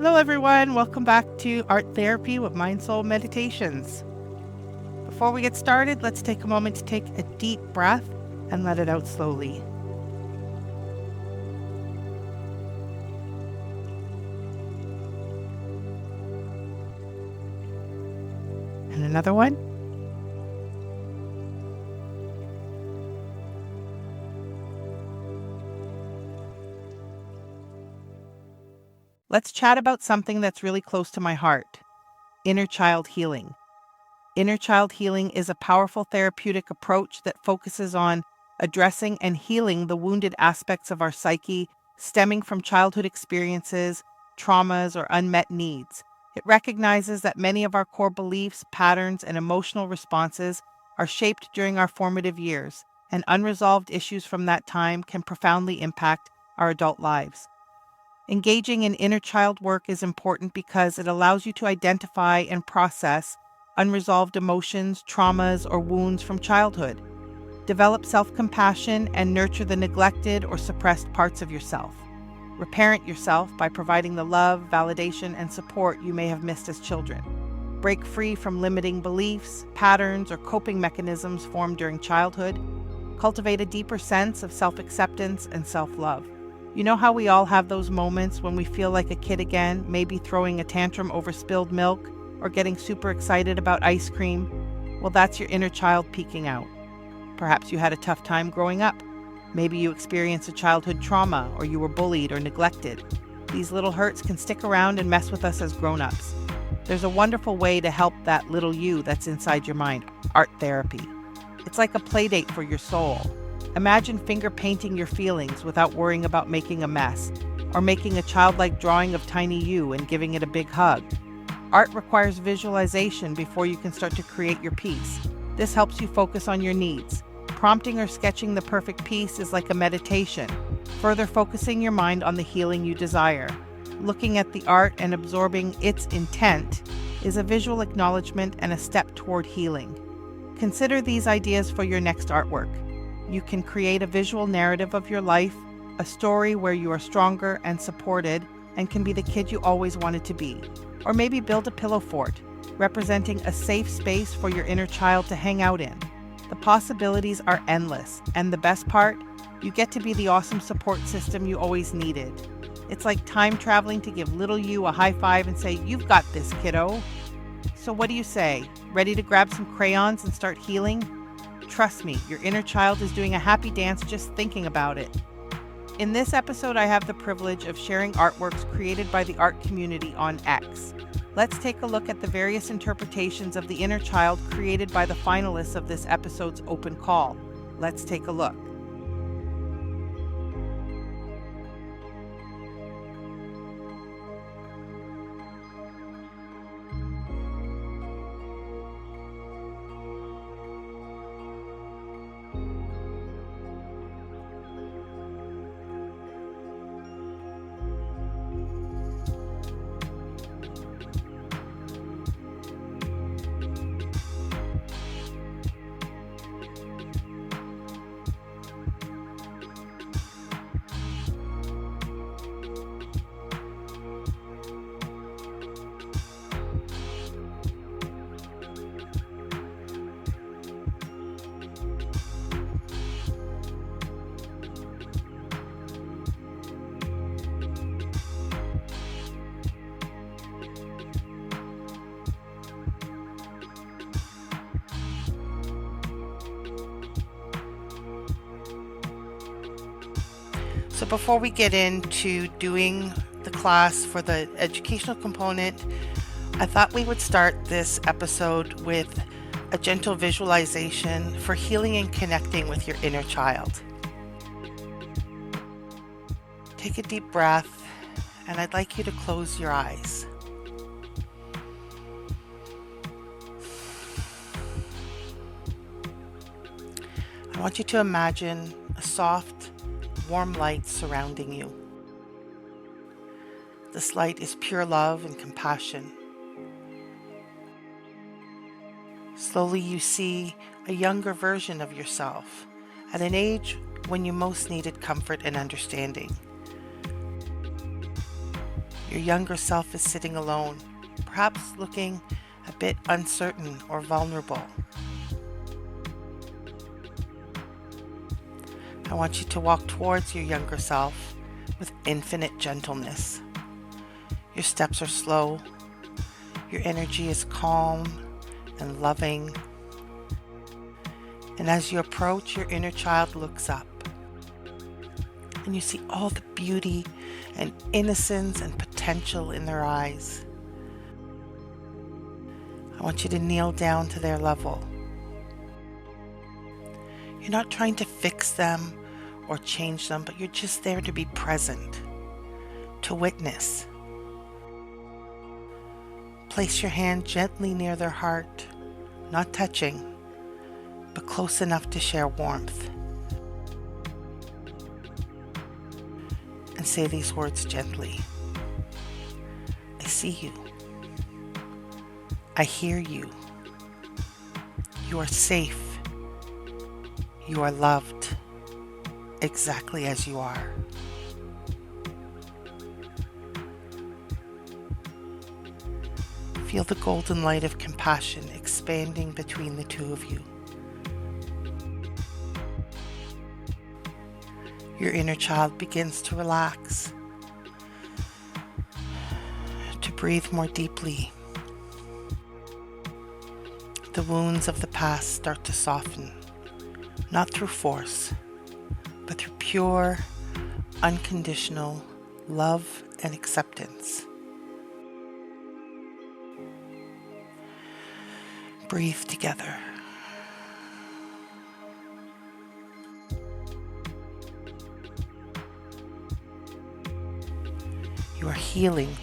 Hello everyone, welcome back to Art Therapy with Mindsoul Meditations. Before we get started, let's take a moment to take a deep breath and let it out slowly. And another one. Let's chat about something that's really close to my heart: inner child healing. Inner child healing is a powerful therapeutic approach that focuses on addressing and healing the wounded aspects of our psyche stemming from childhood experiences, traumas, or unmet needs. It recognizes that many of our core beliefs, patterns, and emotional responses are shaped during our formative years, and unresolved issues from that time can profoundly impact our adult lives. Engaging in inner child work is important because it allows you to identify and process unresolved emotions, traumas, or wounds from childhood. Develop self-compassion and nurture the neglected or suppressed parts of yourself. Reparent yourself by providing the love, validation, and support you may have missed as children. Break free from limiting beliefs, patterns, or coping mechanisms formed during childhood. Cultivate a deeper sense of self-acceptance and self-love. You know how we all have those moments when we feel like a kid again, maybe throwing a tantrum over spilled milk or getting super excited about ice cream? Well, that's your inner child peeking out. Perhaps you had a tough time growing up. Maybe you experienced a childhood trauma or you were bullied or neglected. These little hurts can stick around and mess with us as grown-ups. There's a wonderful way to help that little you that's inside your mind: art therapy. It's like a play date for your soul. Imagine finger painting your feelings without worrying about making a mess, or making a childlike drawing of tiny you and giving it a big hug. Art requires visualization before you can start to create your piece. This helps you focus on your needs. Prompting or sketching the perfect piece is like a meditation, further focusing your mind on the healing you desire. Looking at the art and absorbing its intent is a visual acknowledgement and a step toward healing. Consider these ideas for your next artwork. You can create a visual narrative of your life, a story where you are stronger and supported and can be the kid you always wanted to be. Or maybe build a pillow fort, representing a safe space for your inner child to hang out in. The possibilities are endless, and the best part, you get to be the awesome support system you always needed. It's like time traveling to give little you a high five and say, "You've got this, kiddo." So what do you say? Ready to grab some crayons and start healing? Trust me, your inner child is doing a happy dance just thinking about it. In this episode, I have the privilege of sharing artworks created by the art community on X. Let's take a look at the various interpretations of the inner child created by the finalists of this episode's open call. Let's take a look. So before we get into doing the class for the educational component, I thought we would start this episode with a gentle visualization for healing and connecting with your inner child. Take a deep breath, and I'd like you to close your eyes. I want you to imagine a soft, warm light surrounding you. This light is pure love and compassion. Slowly you see a younger version of yourself at an age when you most needed comfort and understanding. Your younger self is sitting alone, perhaps looking a bit uncertain or vulnerable. I want you to walk towards your younger self with infinite gentleness. Your steps are slow, your energy is calm and loving, and as you approach, your inner child looks up, and you see all the beauty and innocence and potential in their eyes. I want you to kneel down to their level. You're not trying to fix them or change them, but you're just there to be present, to witness. Place your hand gently near their heart, not touching, but close enough to share warmth. And say these words gently. I see you. I hear you. You are safe. You are loved exactly as you are. Feel the golden light of compassion expanding between the two of you. Your inner child begins to relax, to breathe more deeply. The wounds of the past start to soften, not through force, but through pure, unconditional love and acceptance. Breathe together. You are healing.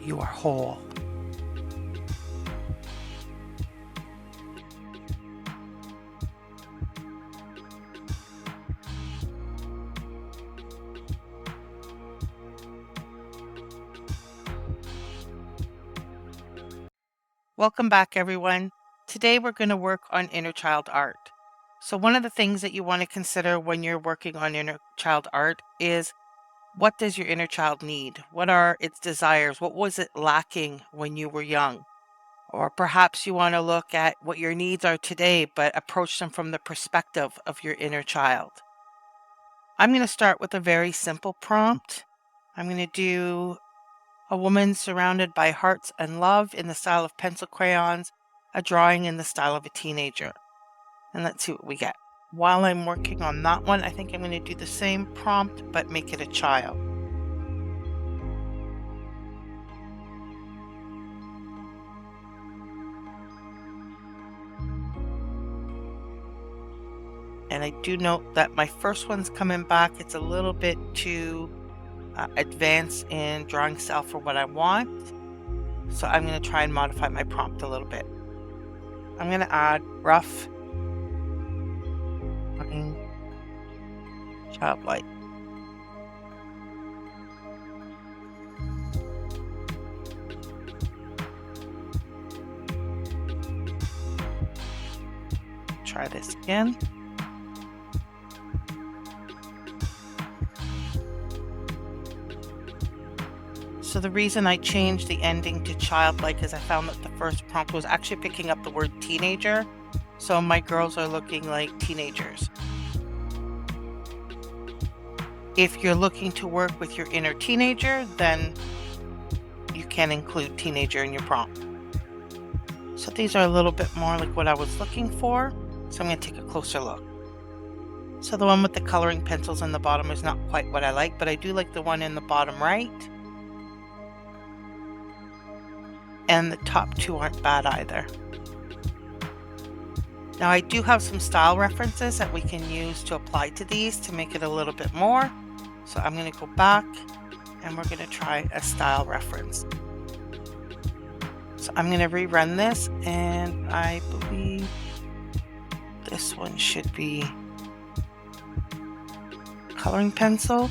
You are whole. Welcome back, everyone. Today we're going to work on inner child art. So one of the things that you want to consider when you're working on inner child art is, what does your inner child need? What are its desires? What was it lacking when you were young? Or perhaps you want to look at what your needs are today, but approach them from the perspective of your inner child. I'm going to start with a very simple prompt. I'm going to do a woman surrounded by hearts and love in the style of pencil crayons, a drawing in the style of a teenager. And let's see what we get. While I'm working on that one, I think I'm going to do the same prompt, but make it a child. And I do note that my first one's coming back. It's a little bit too advanced in drawing style for what I want. So I'm going to try and modify my prompt a little bit. I'm going to add rough, childlike. Try this again. So the reason I changed the ending to childlike is I found that the first prompt was actually picking up the word teenager. So my girls are looking like teenagers. If you're looking to work with your inner teenager, then you can include teenager in your prompt. So these are a little bit more like what I was looking for. So I'm going to take a closer look. So the one with the coloring pencils in the bottom is not quite what I like, but I do like the one in the bottom right. And the top two aren't bad either. Now I do have some style references that we can use to apply to these to make it a little bit more. So I'm going to go back and we're going to try a style reference. So I'm going to rerun this, and I believe this one should be coloring pencil.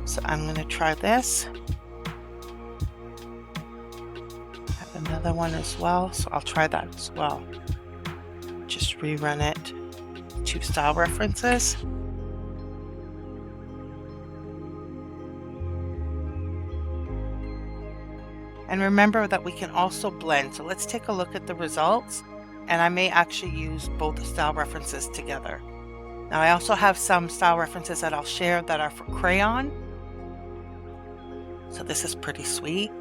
So I'm going to try this. Have another one as well, so I'll try that as well. Just rerun it. two style references. And remember that we can also blend. So let's take a look at the results. And I may actually use both style references together. Now I also have some style references that I'll share that are for crayon. So this is pretty sweet.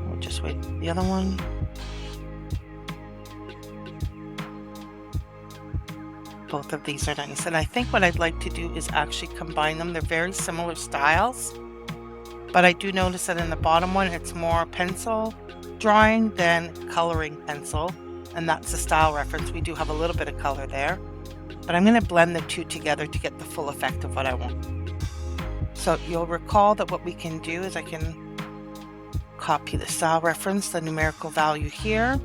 We'll just wait for the other one. Both of these are nice. And I think what I'd like to do is actually combine them. They're very similar styles. But I do notice that in the bottom one, it's more pencil drawing than coloring pencil. And that's the style reference. We do have a little bit of color there. But I'm going to blend the two together to get the full effect of what I want. So you'll recall that what we can do is I can copy the style reference, the numerical value here.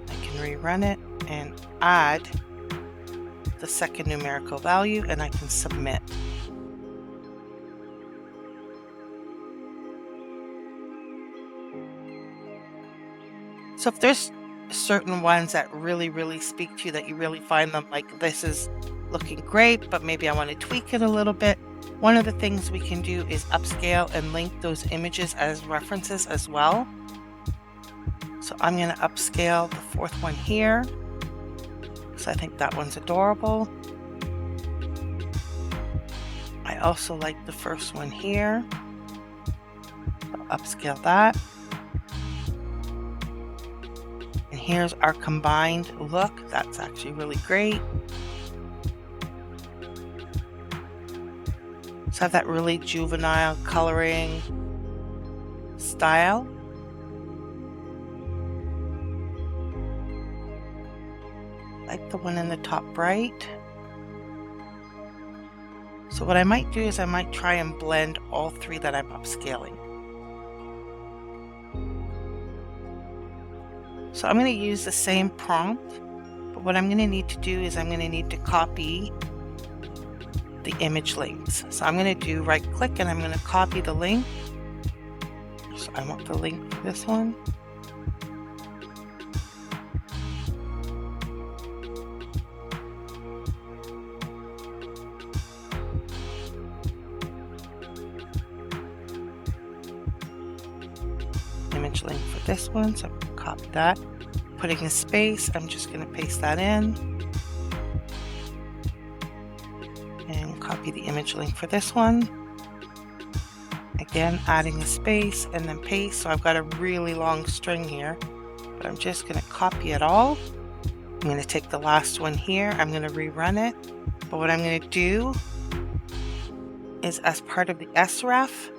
I can rerun it and add the second numerical value, and I can submit. So if there's certain ones that really speak to you, that you really find them like this is looking great, but maybe I want to tweak it a little bit, one of the things we can do is upscale and link those images as references as well. So I'm going to upscale the fourth one here. So I think that one's adorable. I also like the first one here. I'll upscale that. And here's our combined look. That's actually really great. So I have that really juvenile coloring style. Like the one in the top right. So what I might do is I might try and blend all three that I'm upscaling. So I'm going to use the same prompt, but what I'm going to need to do is I'm going to need to copy the image links. So I'm going to do right click and I'm going to copy the link. So I want the link for this one. Image link for this one, so I'm going to copy that. Putting a space, I'm just going to paste that in. And copy the image link for this one. Again, adding a space and then paste. So I've got a really long string here, but I'm just going to copy it all. I'm going to take the last one here. I'm going to rerun it. But what I'm going to do is as part of the sref,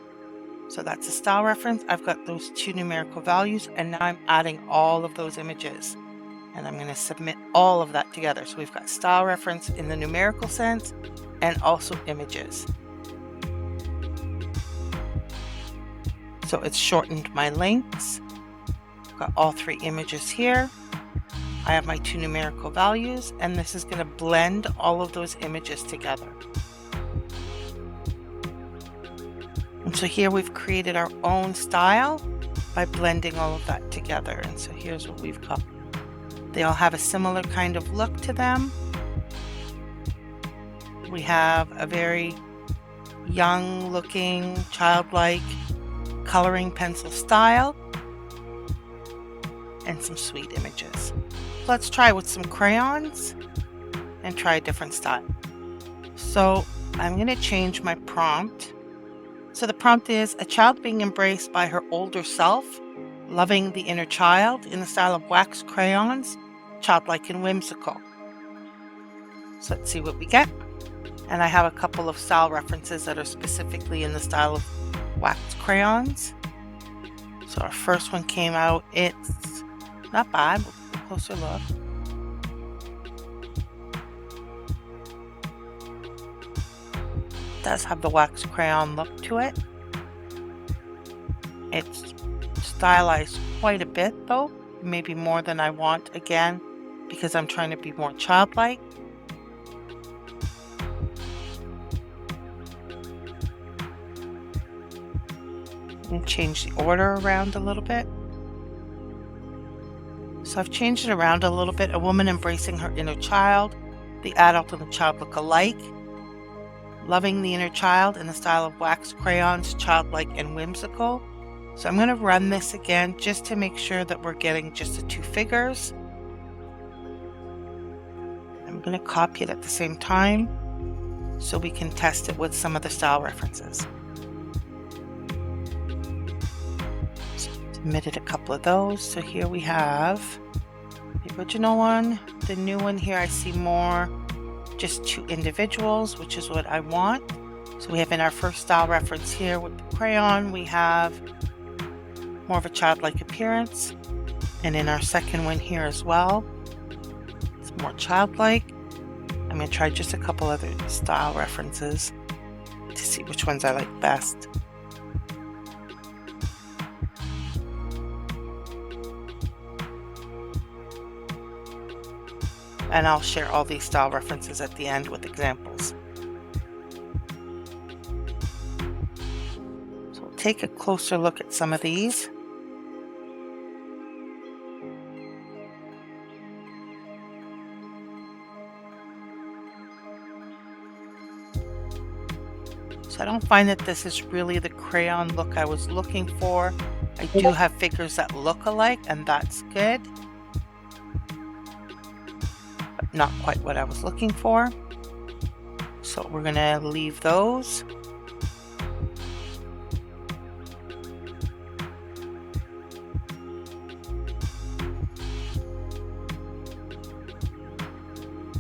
so that's a style reference, I've got those two numerical values, and now I'm adding all of those images. And I'm going to submit all of that together. So we've got style reference in the numerical sense and also images. So it's shortened my links. I've got all three images here. I have my two numerical values, and this is going to blend all of those images together. And so here we've created our own style by blending all of that together. And so here's what we've got. They all have a similar kind of look to them. We have a very young looking, childlike coloring pencil style and some sweet images. Let's try with some crayons and try a different style. So I'm going to change my prompt. So the prompt is a child being embraced by her older self, loving the inner child in the style of wax crayons, childlike and whimsical. So let's see what we get. And I have a couple of style references that are specifically in the style of wax crayons. So our first one came out. It's not bad. We'll take a closer look. It does have the wax crayon look to it. It's stylized quite a bit though, maybe more than I want, again, because I'm trying to be more childlike. and change the order around a little bit. So I've changed it around a little bit. A woman embracing her inner child. The adult and the child look alike. Loving the inner child in the style of wax crayons, childlike and whimsical. So I'm going to run this again just to make sure that we're getting just the two figures. I'm going to copy it at the same time so we can test it with some of the style references. Submitted a couple of those. So here we have the original one. The new one here, I see more just two individuals, which is what I want. So we have in our first style reference here with the crayon, we have more of a childlike appearance. And in our second one here as well, it's more childlike. I'm going to try just a couple other style references to see which ones I like best. And I'll share all these style references at the end with examples. So we'll take a closer look at some of these. So I don't find that this is really the crayon look I was looking for. I do have figures that look alike, and that's good. But not quite what I was looking for. So we're going to leave those.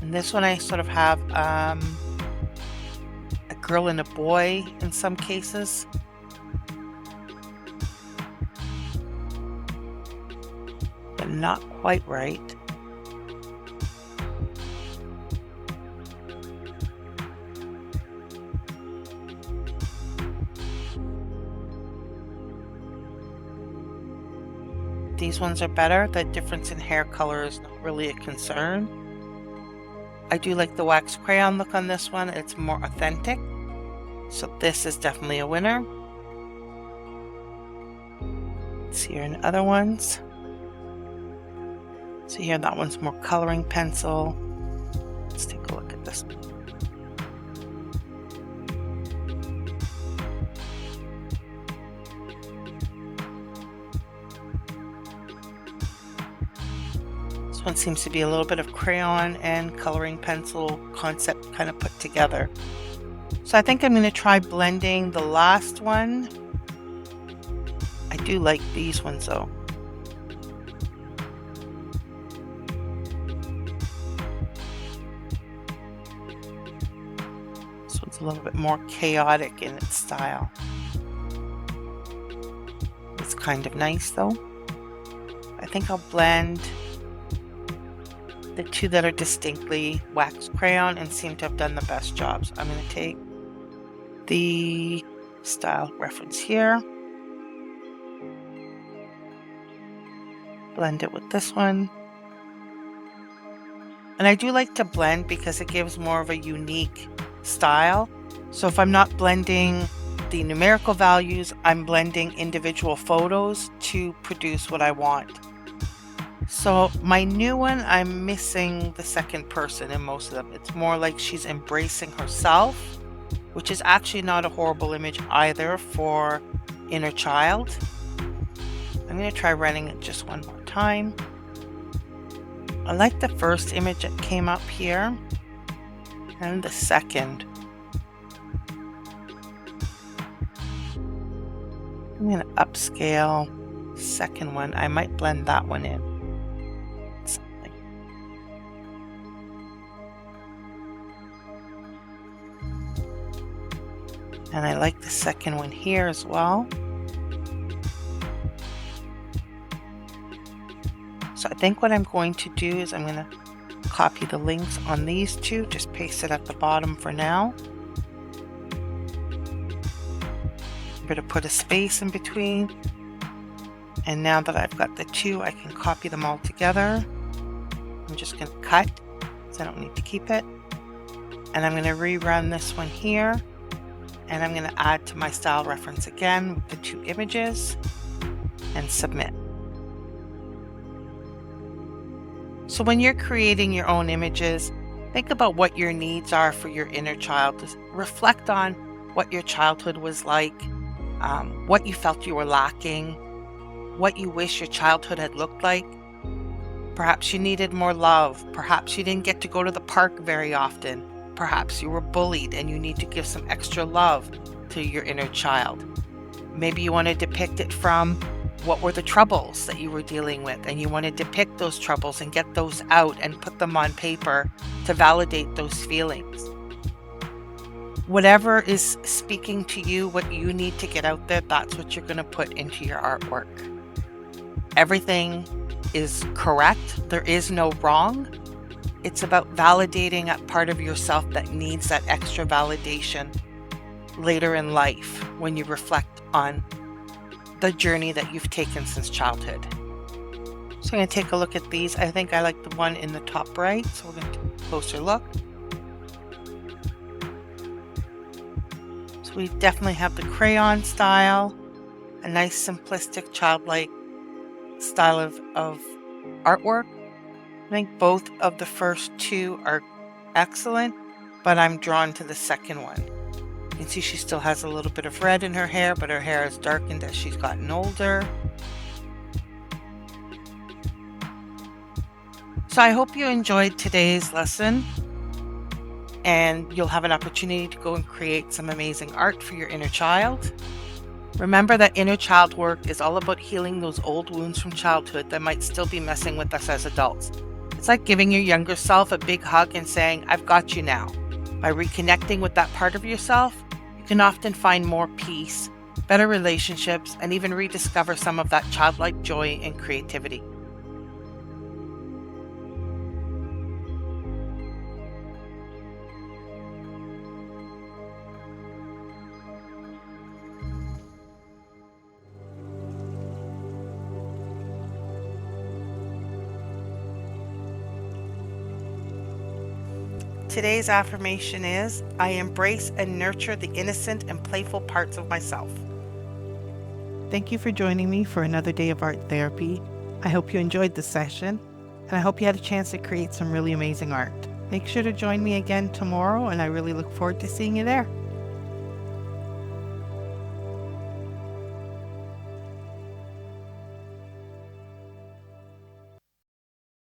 And this one I sort of have a girl and a boy in some cases. But not quite right. These ones are better. The difference in hair color is not really a concern. I do like the wax crayon look on this one. It's more authentic. So this is definitely a winner. Let's see here in other ones. So here that one's more coloring pencil. Let's take a look at this one. This one seems to be a little bit of crayon and coloring pencil concept kind of put together. So I think I'm going to try blending the last one. I do like these ones though. This one's a little bit more chaotic in its style. It's kind of nice though. I think I'll blend the two that are distinctly wax crayon and seem to have done the best job. So I'm going to take the style reference here, blend it with this one. And I do like to blend because it gives more of a unique style. So if I'm not blending the numerical values, I'm blending individual photos to produce what I want. So my new one, I'm missing the second person in most of them. It's more like she's embracing herself, which is actually not a horrible image either for inner child. I'm going to try running it just one more time. I like the first image that came up here and the second. I'm going to upscale the second one. I might blend that one in. And I like the second one here as well. So I think what I'm going to do is I'm going to copy the links on these two, just paste it at the bottom for now. I'm going to put a space in between. And now that I've got the two, I can copy them all together. I'm just going to cut, because I don't need to keep it. And I'm going to rerun this one here. And I'm going to add to my style reference again with the 2 images and submit. So when you're creating your own images, think about what your needs are for your inner child. Just reflect on what your childhood was like, what you felt you were lacking, what you wish your childhood had looked like. Perhaps you needed more love. Perhaps you didn't get to go to the park very often. Perhaps you were bullied and you need to give some extra love to your inner child. Maybe you want to depict it from what were the troubles that you were dealing with, and you want to depict those troubles and get those out and put them on paper to validate those feelings. Whatever is speaking to you, what you need to get out there, that's what you're going to put into your artwork. Everything is correct. There is no wrong. It's about validating that part of yourself that needs that extra validation later in life when you reflect on the journey that you've taken since childhood. So I'm going to take a look at these. I think I like the one in the top right, so we're going to take a closer look. So we definitely have the crayon style, a nice simplistic childlike style of artwork. I think both of the first 2 are excellent, but I'm drawn to the second one. You can see she still has a little bit of red in her hair, but her hair has darkened as she's gotten older. So I hope you enjoyed today's lesson, and you'll have an opportunity to go and create some amazing art for your inner child. Remember that inner child work is all about healing those old wounds from childhood that might still be messing with us as adults. It's like giving your younger self a big hug and saying, "I've got you now." By reconnecting with that part of yourself, you can often find more peace, better relationships, and even rediscover some of that childlike joy and creativity. Today's affirmation is, I embrace and nurture the innocent and playful parts of myself. Thank you for joining me for another day of art therapy. I hope you enjoyed the session, and I hope you had a chance to create some really amazing art. Make sure to join me again tomorrow, and I really look forward to seeing you there.